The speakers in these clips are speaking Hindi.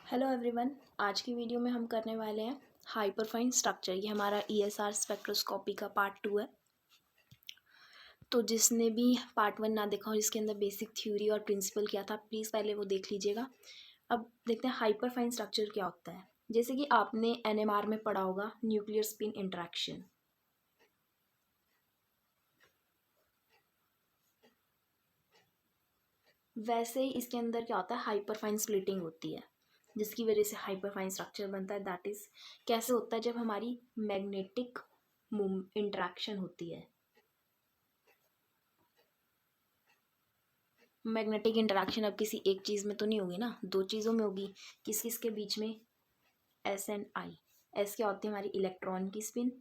Hello everyone. आज की वीडियो में हम करने वाले हैं हाइपरफाइन स्ट्रक्चर। ये हमारा ईएसआर स्पेक्ट्रोस्कोपी का पार्ट 2 है। तो जिसने भी पार्ट 1 ना देखा हो, जिसके अंदर बेसिक थ्योरी और प्रिंसिपल क्या था, प्लीज़ पहले वो देख लीजिएगा। अब देखते हैं हाइपरफाइन स्ट्रक्चर क्या होता है। जैसे कि आपने एनएमआर में पढ़ा होगा न्यूक्लियर स्पिन इंटरेक्शन, वैसे ही इसके अंदर क्या होता है, हाइपरफाइन स्प्लिटिंग होती है, जिसकी वजह से हाइपरफाइन स्ट्रक्चर बनता है। दैट इज कैसे होता है, जब हमारी मैग्नेटिक इंटरेक्शन होती है। मैग्नेटिक इंटरेक्शन अब किसी एक चीज़ में तो नहीं होगी ना, दो चीज़ों में होगी। किस किस के बीच में? S and I. एस क्या होती है? हमारी इलेक्ट्रॉन की स्पिन,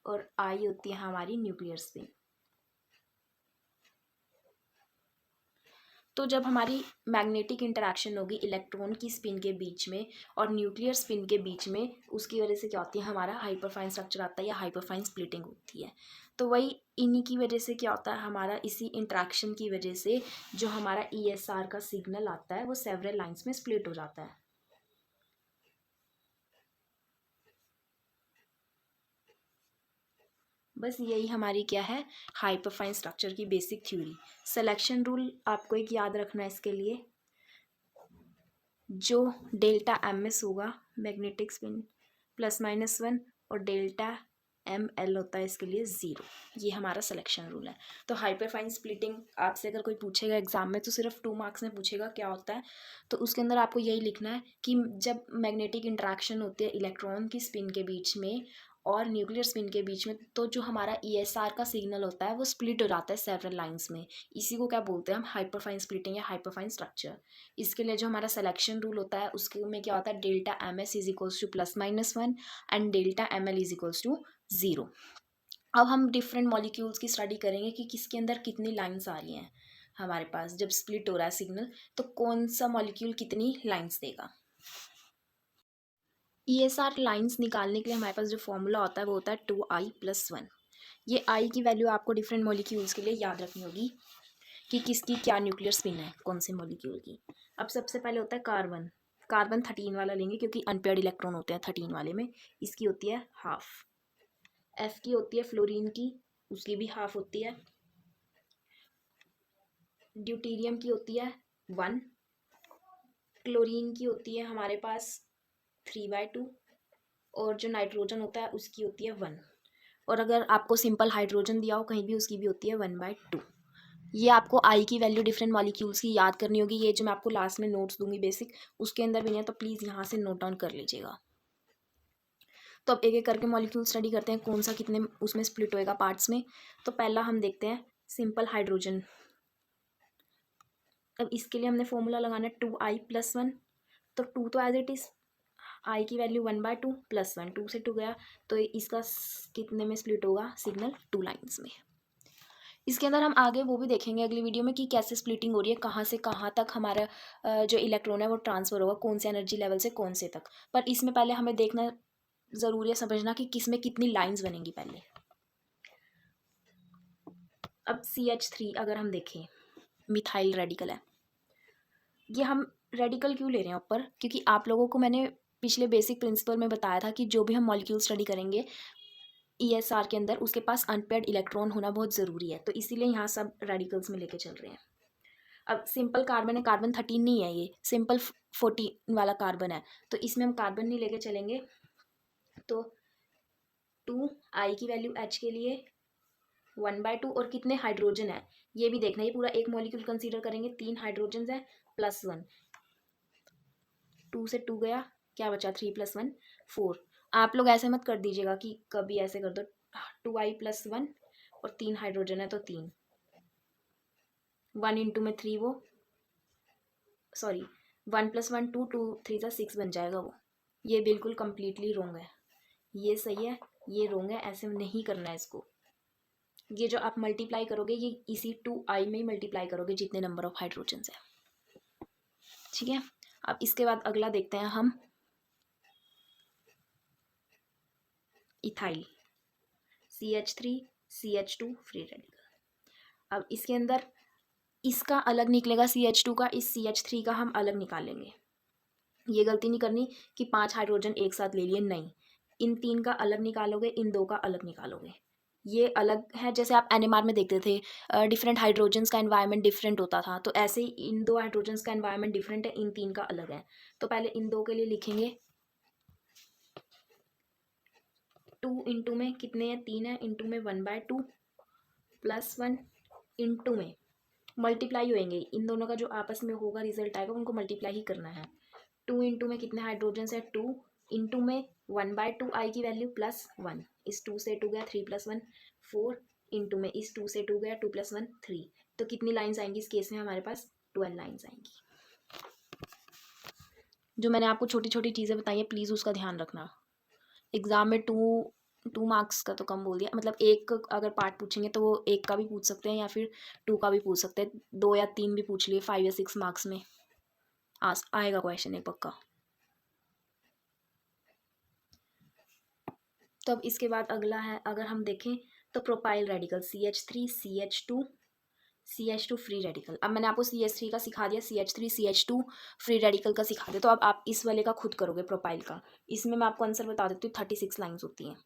और आई होती है हमारी न्यूक्लियर स्पिन। तो जब हमारी मैग्नेटिक इंटरेक्शन होगी इलेक्ट्रॉन की स्पिन के बीच में और न्यूक्लियर स्पिन के बीच में, उसकी वजह से क्या होती है, हमारा हाइपरफाइन स्ट्रक्चर आता है या हाइपरफाइन स्प्लिटिंग होती है। तो वही इन्हीं की वजह से क्या होता है, हमारा इसी इंटरेक्शन की वजह से जो हमारा ईएसआर का सिग्नल आता है वो सेवरल लाइंस में स्प्लिट हो जाता है। बस यही हमारी क्या है, हाइपरफाइन स्ट्रक्चर की बेसिक थ्योरी। सिलेक्शन रूल आपको एक याद रखना है इसके लिए। जो डेल्टा एम एस होगा मैग्नेटिक स्पिन +-1, और डेल्टा एम एल होता है इसके लिए 0। ये हमारा सिलेक्शन रूल है। तो हाइपरफाइन स्प्लिटिंग आपसे अगर कोई पूछेगा एग्जाम में, तो सिर्फ 2 मार्क्स में पूछेगा क्या होता है, तो उसके अंदर आपको यही लिखना है कि जब मैग्नेटिक इंटरेक्शन होती है इलेक्ट्रॉन की स्पिन के बीच में और न्यूक्लियर स्पिन के बीच में, तो जो हमारा ईएसआर का सिग्नल होता है वो स्प्लिट हो जाता है सेवरल लाइंस में। इसी को क्या बोलते हैं हम, हाइपरफाइन स्प्लिटिंग या हाइपरफाइन स्ट्रक्चर। इसके लिए जो हमारा सिलेक्शन रूल होता है उसके में क्या होता है, delta M S is equals to +-1 and delta M L is equals to 0। अब हम डिफरेंट मॉलिक्यूल्स की स्टडी करेंगे कि किसके अंदर कितनी लाइंस आ रही हैं। हमारे पास जब स्प्लिट हो रहा है सिग्नल, तो कौन सा मॉलिक्यूल कितनी लाइंस देगा। ईएसआर लाइंस निकालने के लिए हमारे पास जो फॉर्मूला होता है वो होता है 2i+1। ये आई की वैल्यू आपको डिफरेंट मॉलिक्यूल्स के लिए याद रखनी होगी कि किसकी क्या न्यूक्लियर स्पिन है, कौन से मॉलिक्यूल की। अब सबसे पहले होता है कार्बन। कार्बन 13 वाला लेंगे क्योंकि अनपेयर्ड इलेक्ट्रॉन होते हैं 13 वाले में। इसकी होती है हाफ। एफ की होती है फ्लोरीन की, उसकी भी हाफ होती है। ड्यूटीरियम की होती है 1। क्लोरीन की होती है हमारे पास 3/2, और जो नाइट्रोजन होता है उसकी होती है 1। और अगर आपको सिंपल हाइड्रोजन दिया हो कहीं भी, उसकी भी होती है 1/2। ये आपको आई की वैल्यू डिफरेंट मॉलिक्यूल्स की याद करनी होगी। ये जो मैं आपको लास्ट में नोट्स दूंगी बेसिक, उसके अंदर भी नहीं है, तो प्लीज़ यहाँ से नोट डाउन कर लीजिएगा। तो अब एक एक करके मॉलिक्यूल स्टडी करते हैं, कौन सा कितने उसमें स्प्लिट होएगा पार्ट्स में। तो पहला हम देखते हैं सिंपल हाइड्रोजन। अब इसके लिए हमने फॉर्मूला लगाना है 2i+1। तो 2 तो एज इट इज़, आई की वैल्यू 1/2 +1, 2 से 2 गया, तो इसका कितने में स्प्लिट होगा सिग्नल, 2 लाइन्स में। इसके अंदर हम आगे वो भी देखेंगे अगली वीडियो में कि कैसे स्प्लिटिंग हो रही है, कहाँ से कहाँ तक हमारा जो इलेक्ट्रॉन है वो ट्रांसफ़र होगा, कौन से एनर्जी लेवल से कौन से तक। पर इसमें पहले हमें देखना ज़रूरी है, समझना कि किस में कितनी लाइंस बनेंगी पहले। अब CH3 अगर हम देखें, मिथाइल रेडिकल है। ये हम रेडिकल क्यों ले रहे हैं ऊपर, क्योंकि आप लोगों को मैंने पिछले बेसिक प्रिंसिपल में बताया था कि जो भी हम मॉलिक्यूल स्टडी करेंगे ईएसआर के अंदर, उसके पास अनपेयर्ड इलेक्ट्रॉन होना बहुत ज़रूरी है। तो इसीलिए यहाँ सब रेडिकल्स में लेके चल रहे हैं। अब सिंपल कार्बन है, कार्बन 13 नहीं है, ये सिंपल 14 वाला कार्बन है, तो इसमें हम कार्बन नहीं लेके चलेंगे। तो 2 आई की वैल्यू एच के लिए 1/2, और कितने हाइड्रोजन है ये भी देखना। ये पूरा एक मॉलिक्यूल कंसीडर करेंगे, 3 हाइड्रोजन है +1। 2 से 2 गया, क्या बचा, 3 + 1 4। आप लोग ऐसे मत कर दीजिएगा कि कभी ऐसे कर दो, 2i+1 और 3 हाइड्रोजन है तो 3, 1 इंटू में 3, वो सॉरी 1 + 1 2, 2 3 सा 6 बन जाएगा वो। ये बिल्कुल कम्प्लीटली रॉन्ग है। ये सही है, ये रॉन्ग है, ऐसे नहीं करना है इसको। ये जो आप मल्टीप्लाई करोगे, ये इसी 2i में ही मल्टीप्लाई करोगे जितने नंबर ऑफ हाइड्रोजन है। ठीक है। अब इसके बाद अगला देखते हैं हम, ethyl CH3 CH2 free radical. अब इसके अंदर इसका अलग निकलेगा CH2 का, इस CH3 का हम अलग निकालेंगे। ये गलती नहीं करनी कि 5 हाइड्रोजन एक साथ ले लिए, नहीं, इन 3 का अलग निकालोगे, इन 2 का अलग निकालोगे। ये अलग है, जैसे आप एनएमआर में देखते थे डिफरेंट हाइड्रोजन्स का एनवायरनमेंट डिफरेंट होता था, तो ऐसे ही इन 2 हाइड्रोजन्स का एनवायरनमेंट डिफरेंट है, इन 3 का अलग है। तो पहले इन 2 के लिए लिखेंगे 2 इंटू में कितने हैं, 3 है, इंटू में 1/2 प्लस 1 इंटू में मल्टीप्लाई होएंगे, इन दोनों का जो आपस में होगा रिजल्ट आएगा उनको मल्टीप्लाई ही करना है। 2 इंटू में कितने हाइड्रोजन्स है, 2 इंटू में 1/2 आई की वैल्यू प्लस 1, इस 2 से 2 गया 3 + 1 4 इंटू में इस 2 से 2 गया 2 + 1 3। तो कितनी लाइन्स आएंगी इस केस में हमारे पास, 12 लाइन्स आएंगी। जो मैंने आपको छोटी छोटी चीज़ें बताई हैं प्लीज़ उसका ध्यान रखना। एग्ज़ाम में 2 मार्क्स का तो कम बोल दिया, मतलब एक अगर पार्ट पूछेंगे तो वो 1 का भी पूछ सकते हैं या फिर 2 का भी पूछ सकते हैं, 2 या 3 भी पूछ लिए, 5 या 6 मार्क्स में आएगा क्वेश्चन एक पक्का। तो अब इसके बाद अगला है, अगर हम देखें तो propyl radical CH3 CH2 CH2 free radical. अब मैंने आपको CH3 का सिखा दिया, CH3 CH2 फ्री रेडिकल का सिखा दिया, तो अब आप इस वाले का खुद करोगे प्रोपाइल का। इसमें मैं आपको आंसर बता देती हूँ, 36 लाइन्स होती हैं।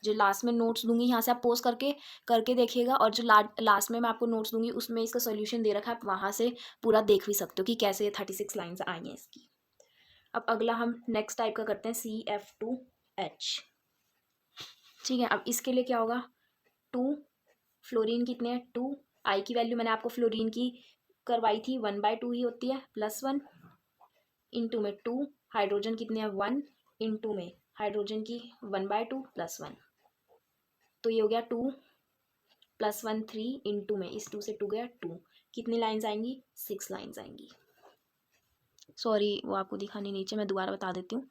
जो लास्ट में नोट्स दूंगी यहाँ से आप पोस्ट करके देखिएगा, और जो लास्ट में मैं आपको नोट्स दूंगी उसमें इसका सोल्यूशन दे रखा है, आप वहाँ से पूरा देख भी सकते हो कि कैसे ये 36 लाइन्स आई हैं इसकी। अब अगला हम नेक्स्ट टाइप का करते हैं CF2H। ठीक है, अब इसके लिए क्या होगा, 2 फ्लोरीन कितने हैं, 2 आई की वैल्यू मैंने आपको फ्लोरीन की करवाई थी 1/2 ही होती है, प्लस 1 इंटू में 2 हाइड्रोजन कितने हैं 1 इंटू में हाइड्रोजन की 1/2 प्लस 1, तो ये हो गया 2 + 1 3 इंटू में इस 2 से 2 गया 2। कितनी लाइन्स आएंगी, 6 लाइन्स आएंगी। सॉरी वो आपको दिखानी नीचे, मैं दोबारा बता देती हूँ।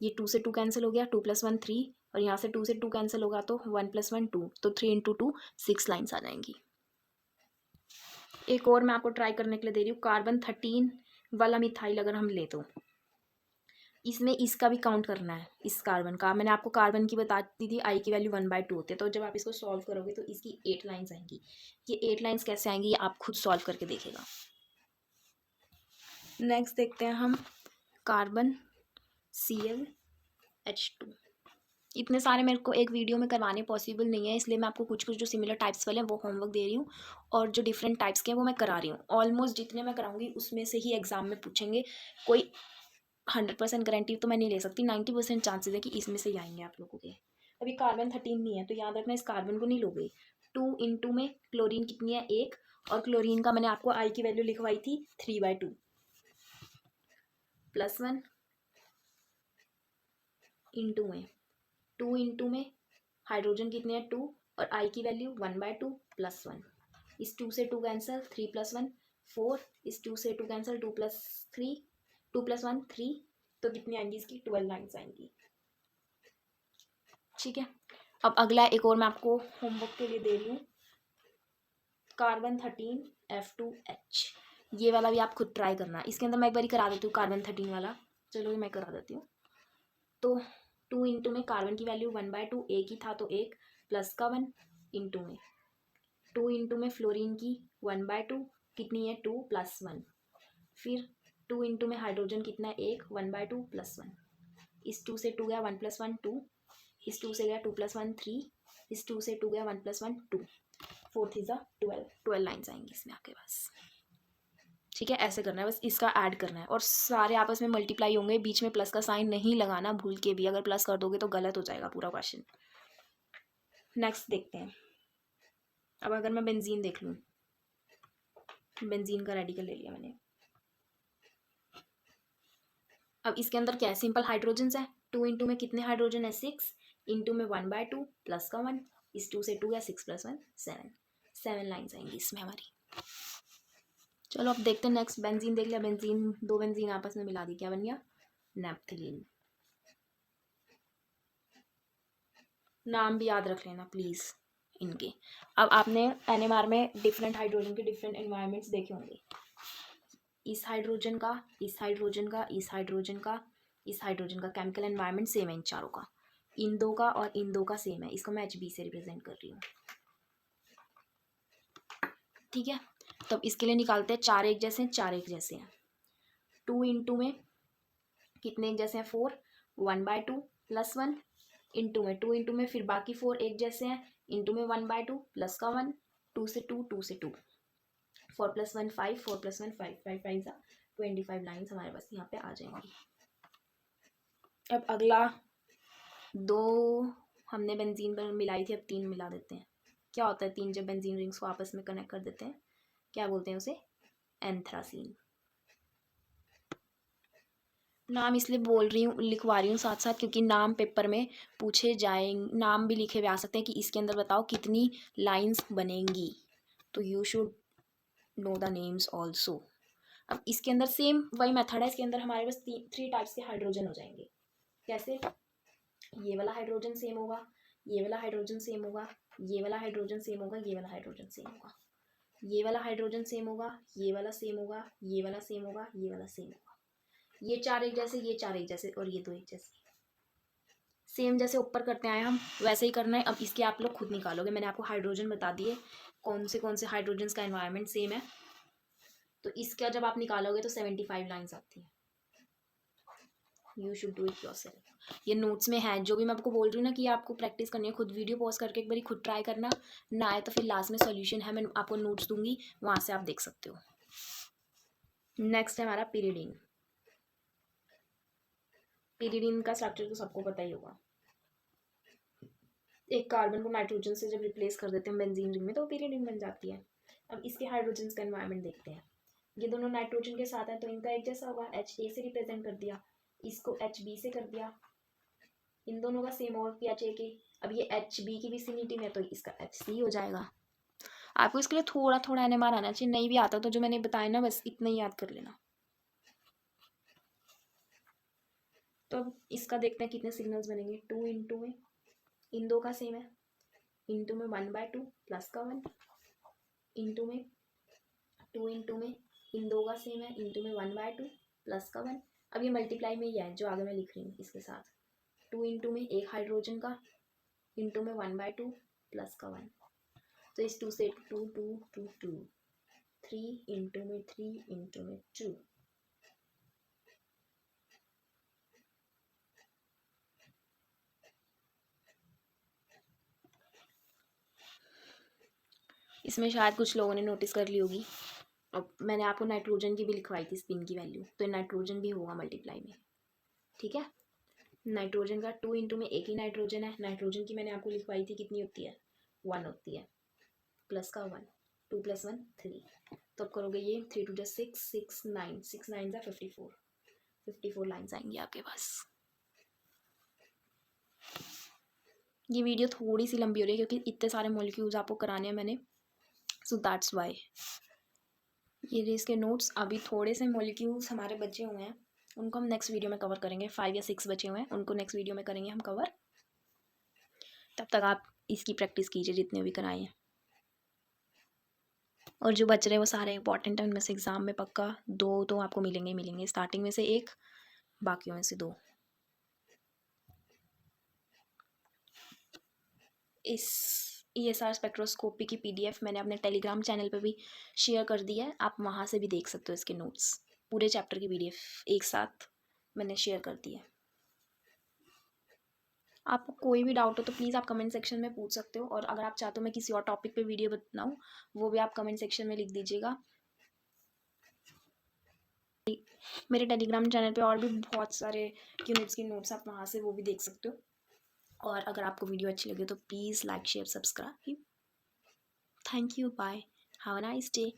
ये 2 से 2 कैंसिल हो गया, 2 + 1 3, और यहाँ से 2 से 2 कैंसिल होगा तो 1 + 1 2, तो 3 इंटू 2 6 लाइन्स आ जाएंगी। एक और मैं आपको ट्राई करने के लिए दे रही हूँ, कार्बन 13 वाला मिथाइल अगर हम ले तो इसमें इसका भी काउंट करना है, इस कार्बन का। मैंने आपको कार्बन की बता दी थी आई की वैल्यू 1/2 होती है, तो जब आप इसको सॉल्व करोगे तो इसकी 8 लाइन्स आएंगी। ये 8 लाइन्स कैसे आएंगी ये आप खुद सॉल्व करके देखिएगा। नेक्स्ट देखते हैं हम कार्बन ClH2। इतने सारे मेरे को एक वीडियो में करवाने पॉसिबल नहीं है, इसलिए मैं आपको कुछ कुछ जो सिमिलर टाइप्स वाले हैं वो होमवर्क दे रही हूँ, और जो डिफरेंट टाइप्स के हैं वो मैं करा रही हूँ। ऑलमोस्ट जितने मैं कराऊंगी उसमें से ही एग्जाम में पूछेंगे, कोई 100% गारंटी तो मैं नहीं ले सकती, 90% चांसेस है कि इसमें से ही आएंगे आप लोगों के। अभी कार्बन 13 नहीं है तो याद रखना इस कार्बन को नहीं लोगे। 2 इंटू में क्लोरीन कितनी है 1, और क्लोरीन का मैंने आपको आई की वैल्यू लिखवाई थी 3/2 प्लस 1 इंटू में 2 इंटू में हाइड्रोजन कितने हैं 2, और आई की वैल्यू 1/2 प्लस 1, इस 2 से 2 कैंसिल 3 + 1 4, इस 2 से 2 कैंसिल 2 + 3 2 + 1 3, तो कितनी आएंगी इसकी 12 लाइन्स आएंगी। ठीक है, अब अगला एक और मैं आपको होमवर्क के लिए दे रही हूँ, कार्बन 13 F2H। ये वाला भी आप खुद ट्राई करना। इसके अंदर मैं एक बार करा देती हूँ कार्बन 13 वाला, चलो मैं करा देती हूँ। तो 2 इंटू में कार्बन की वैल्यू 1/2 एक ही था तो 1 प्लस का 1 इंटू में 2 इंटू में फ्लोरीन की 1/2 कितनी है 2 प्लस 1, फिर 2 इंटू में हाइड्रोजन कितना है 1 1/2 प्लस 1, इस 2 से 2 गया 1 + 1 2, इस 2 से गया 2 + 1 3, इस 2 से 2 गया 1 + 1 2, 4 इज 12 लाइन्स आएंगी इसमें आपके पास। ठीक है, ऐसे करना है, बस इसका ऐड करना है, और सारे आपस में मल्टीप्लाई होंगे, बीच में प्लस का साइन नहीं लगाना भूल के भी, अगर प्लस कर दोगे तो गलत हो जाएगा पूरा क्वेश्चन। नेक्स्ट देखते हैं, अब अगर मैं बेंजीन देख लूँ, बेंजीन का रेडिकल ले लिया मैंने। अब इसके अंदर क्या है, सिंपल हाइड्रोजन्स है, 2 इंटू में कितने हाइड्रोजन है 6 इंटू में 1/2 प्लस का 1, इस 2 से 2 गया 6 + 1 7 लाइन्स आएंगी इसमें हमारी। चलो अब देखते हैं नेक्स्ट, बेंजीन देख लिया, बेंजीन 2 बेंजीन आपस में मिला दी, क्या बन गया नैप्थलीन। नाम भी याद रख लेना प्लीज़ इनके। अब आपने एनएमआर में डिफरेंट हाइड्रोजन के डिफरेंट एनवायरनमेंट्स देखे होंगे, इस हाइड्रोजन का इस हाइड्रोजन का इस हाइड्रोजन का इस हाइड्रोजन का केमिकल एनवायरनमेंट सेम है इन चारों का, इन दो का और इन दो का सेम है, इसको मैं HB से रिप्रेजेंट कर रही हूँ। ठीक है, तो अब इसके लिए निकालते हैं, 4 एक जैसे हैं 4 एक जैसे हैं। 2 इंटू में कितने एक जैसे हैं 4, 1/2 प्लस 1 इंटू में 2 इंटू में फिर बाकी 4 एक जैसे हैं इंटू में 1/2 प्लस का 1, 2 से 2, 2 से 2, 4 + 1 5, 4 + 1 5, 5 5 25 लाइन्स हमारे पास यहाँ पे आ जाएंगी। अब अगला 2 हमने बेंजीन पर मिलाई थी, अब 3 मिला देते हैं। क्या होता है 3 जब बेंजीन रिंग्स को आपस में कनेक्ट कर देते हैं, क्या बोलते हैं उसे? एंथ्रासीन। नाम इसलिए बोल रही हूँ, लिखवा रही हूँ साथ साथ, क्योंकि नाम पेपर में पूछे जाएंगे, नाम भी लिखे हुए आ सकते हैं कि इसके अंदर बताओ कितनी लाइंस बनेंगी, तो you should know the names also. अब इसके अंदर सेम वही मेथड है, इसके अंदर हमारे पास 3 टाइप्स के हाइड्रोजन हो जाएंगे। कैसे? ये वाला हाइड्रोजन सेम होगा, ये वाला हाइड्रोजन सेम होगा, ये वाला हाइड्रोजन सेम होगा, ये वाला हाइड्रोजन सेम होगा, ये वाला हाइड्रोजन सेम होगा, ये वाला सेम होगा, ये वाला सेम होगा, ये वाला सेम होगा। ये 4 एक जैसे, ये 4 एक जैसे, और ये 2 एक जैसे। सेम जैसे ऊपर करते आए हम वैसे ही करना है। अब इसके आप लोग खुद निकालोगे, मैंने आपको हाइड्रोजन बता दिए कौन से हाइड्रोजन का एनवायरनमेंट सेम है, तो इसका जब आप निकालोगे तो 75 लाइन्स आती है। You should do it yourself. ये नोट्स में है, जो भी मैं आपको बोल रही हूँ ना कि आपको प्रैक्टिस करनी है, खुद वीडियो पॉज करके एक बार खुद ट्राई करना, ना आए तो फिर लास्ट में सॉल्यूशन है, मैं आपको नोट्स दूंगी, वहाँ से आप देख सकते हो। नेक्स्ट है हमारा पिरिडीन। पिरिडीन का स्ट्रक्चर तो सबको पता ही होगा। एक कार्बन को नाइट्रोजन से जब रिप्लेस कर देते हैं बेंजीन रिंग में तो पिरिडीन बन जाती है। अब इसके हाइड्रोजन का एनवायरनमेंट देखते हैं। ये दोनों नाइट्रोजन के साथ हैं तो इनका एक जैसा होगा, HA से रिप्रेजेंट कर दिया, इसको HB से कर दिया, इन दोनों का सेम होगा PHA के। अब ये HB की विसिनिटी में तो इसका HC हो जाएगा। आपको इसके लिए थोड़ा थोड़ा NMR आना चाहिए, नहीं भी आता तो जो मैंने बताया ना बस इतना ही याद कर लेना। तो अब इसका देखते हैं कितने सिग्नल्स बनेंगे। 2 इंटू में इन दो का सेम है, इंटू में 1/2 प्लस का 1, इंटू में 2 इंटू में इन दो का सेम है, इंटू में 1/2 प्लस का 1। अब ये मल्टीप्लाई में ही है जो आगे मैं लिख रही हूँ इसके साथ। 2 इंटू में एक हाइड्रोजन का, इंटू में 1/2 प्लस का 1, तो इस 2 से 2 2 2 2, 3 इंटू में 3 इंटू में 2, इसमें शायद कुछ लोगों ने नोटिस कर ली होगी। अब मैंने आपको नाइट्रोजन की भी लिखवाई थी स्पिन की वैल्यू, तो नाइट्रोजन भी होगा मल्टीप्लाई में, ठीक है। नाइट्रोजन का 2 इंटू में एक ही नाइट्रोजन है, नाइट्रोजन की मैंने आपको लिखवाई थी कितनी होती है, 1 होती है, प्लस का 1, 2 + 1 3, तो अब करोगे ये 3 2 6 6 9 6 9 54 लाइन्स आएंगी आपके पास। ये वीडियो थोड़ी सी लंबी हो रही है क्योंकि इतने सारे मॉलिक्यूल्स आपको कराने हैं मैंने, सो दैट्स वाई। ये रहे इसके नोट्स। अभी थोड़े से मॉलिक्यूल्स हमारे बचे हुए हैं, उनको हम नेक्स्ट वीडियो में कवर करेंगे। 5 या 6 बचे हुए हैं, उनको नेक्स्ट वीडियो में करेंगे हम कवर। तब तक आप इसकी प्रैक्टिस कीजिए जितने भी कराए हैं, और जो बच रहे हैं वो सारे इंपॉर्टेंट हैं, उनमें से एग्ज़ाम में पक्का 2 तो आपको मिलेंगे ही मिलेंगे, स्टार्टिंग में से 1, बाकियों में से 2। इस ESR स्पेक्ट्रोस्कोपी की PDF मैंने अपने टेलीग्राम चैनल पर भी शेयर कर दी है, आप वहाँ से भी देख सकते हो इसके नोट्स, पूरे चैप्टर की PDF एक साथ मैंने शेयर कर दी है। आपको कोई भी डाउट हो तो प्लीज़ आप कमेंट सेक्शन में पूछ सकते हो, और अगर आप चाहते हो मैं किसी और टॉपिक पे वीडियो बनाऊँ वो भी आप कमेंट सेक्शन में लिख दीजिएगा। मेरे टेलीग्राम चैनल पे और भी बहुत सारे यूनिट्स की नोट्स आप वहाँ से वो भी देख सकते हो, और अगर आपको वीडियो अच्छी लगे तो please like share subscribe. Thank you, bye, have a nice day.